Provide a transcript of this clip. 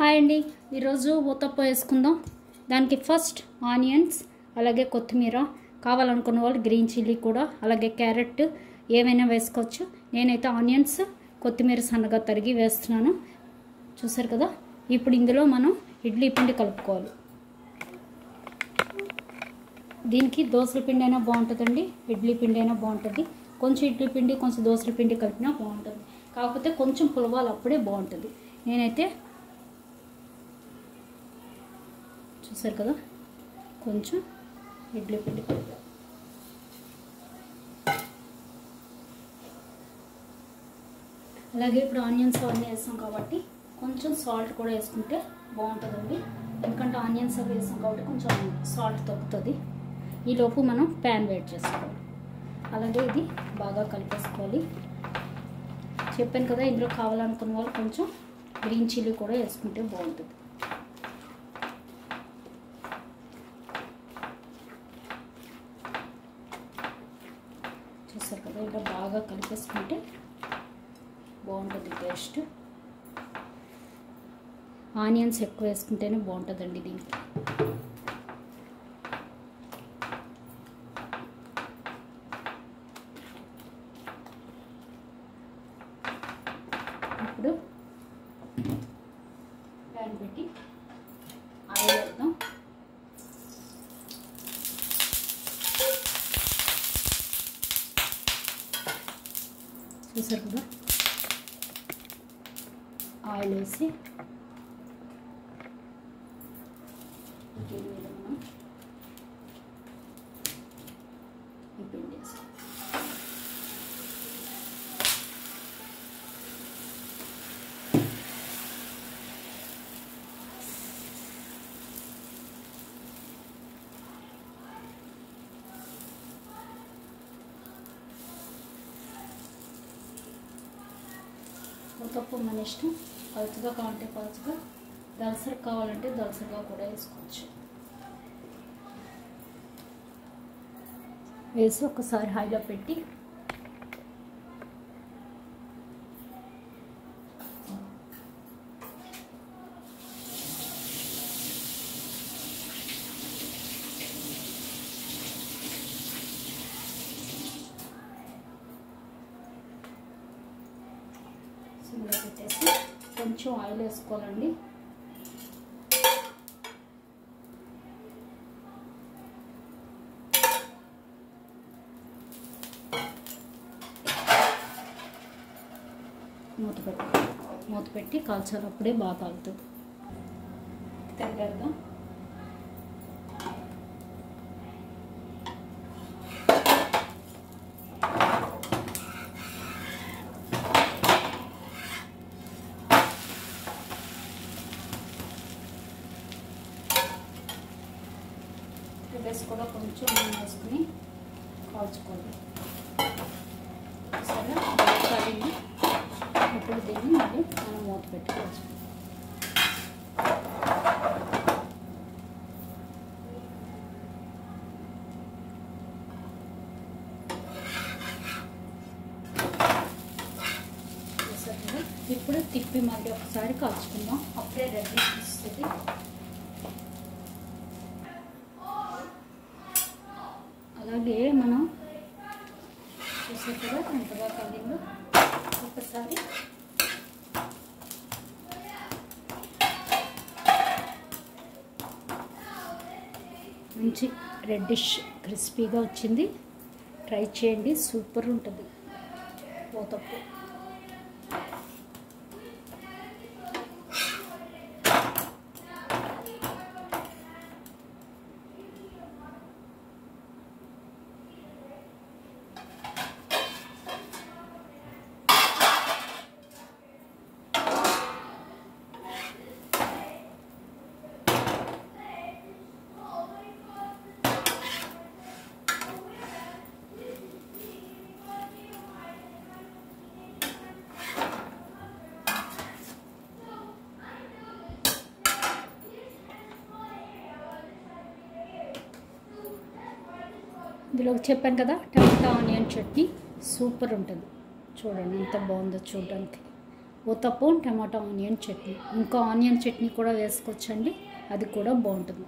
Hi అండి, ఈరోజు ఊతప్ప వేసుకుందాం. దానికి ఫస్ట్ ఆనియన్స్, అలాగే కొత్తిమీర, కావాలనుకున్న వాళ్ళు గ్రీన్ చిల్లీ కూడా, అలాగే క్యారెట్ ఏమైనా వేసుకోవచ్చు. నేనైతే ఆనియన్స్, కొత్తిమీర సన్నగా తరిగి వేస్తున్నాను. చూసారు కదా. ఇప్పుడు ఇందులో మనం ఇడ్లీ పిండి కలుపుకోవాలి. దీనికి దోసల పిండి అయినా బాగుంటుందండి, ఇడ్లీ పిండి అయినా బాగుంటుంది. కొంచెం ఇడ్లీ పిండి, కొంచెం దోసల పిండి కలిపినా బాగుంటుంది. కాకపోతే కొంచెం పులవాలి, అప్పుడే బాగుంటుంది. నేనైతే చూసారు కదా, కొంచెం ఇడ్లీ పిండి కలిపా. అలాగే ఇప్పుడు ఆనియన్స్ అవన్నీ వేస్తాం కాబట్టి కొంచెం సాల్ట్ కూడా వేసుకుంటే బాగుంటుందండి. ఎందుకంటే ఆనియన్స్ అవి వేస్తాం కాబట్టి కొంచెం సాల్ట్ తగ్గుతుంది. ఈలోపు మనం ప్యాన్ వేడి చేసుకోవాలి. అలాగే ఇది బాగా కలిపేసుకోవాలి. చెప్పాను కదా, ఇందులో కావాలనుకున్న వాళ్ళు కొంచెం గ్రీన్ చిల్లీ కూడా వేసుకుంటే బాగుంటుంది. చూసారు కదా, ఇలా బాగా కలిపేసుకుంటే బాగుంటుంది టేస్ట్. ఆనియన్స్ ఎక్కువ వేసుకుంటేనే బాగుంటుందండి దీనికి. ఇప్పుడు ప్యాన్ పెట్టి ఆయిల్ వేద్దాం. చూసారు కదా, ఆయిల్ వేసి దీని మీద మనం ఈ పిండి వేస్తాం. ఊతప్ప మన ఇష్టం, పలుచగా కావాలంటే పలుచగా, దలసరి కావాలంటే దలసరిగా కూడా వేసుకోవచ్చు. వేసి ఒకసారి హైలో పెట్టి సిమ్లో పెట్టేసి కొంచెం ఆయిల్ వేసుకోవాలండి. మూత పెట్టి కాల్చాలి, అప్పుడే బాగా కాలుతుంది. తిరగేద్దాం. రైస్ కూడా కొంచెం వేసుకుని కాల్చుకోవాలి. సరే, కాలింది. ఇప్పుడు దీన్ని మళ్ళీ మనం మూత పెట్టుకోవచ్చు. ఇప్పుడు తిప్పి మళ్ళీ ఒకసారి కాల్చుకుందాం, అప్పుడే రెడీ వస్తుంది. అలాగే మనం చూసారు కదా ఎంతగా కలిగిందో, ఒకసారి మంచి రెడ్డిష్ క్రిస్పీగా వచ్చింది. ట్రై చేయండి, సూపర్ ఉంటుంది ఊతప్ప. ఇందులో చెప్పాను కదా, టమాటా ఆనియన్ చట్నీ సూపర్ ఉంటుంది. చూడండి ఎంత బాగుందో చూడడానికి. ఉత్తప్పం టమాటా ఆనియన్ చట్నీ. ఇంకా ఆనియన్ చట్నీ కూడా వేసుకోవచ్చండి, అది కూడా బాగుంటుంది.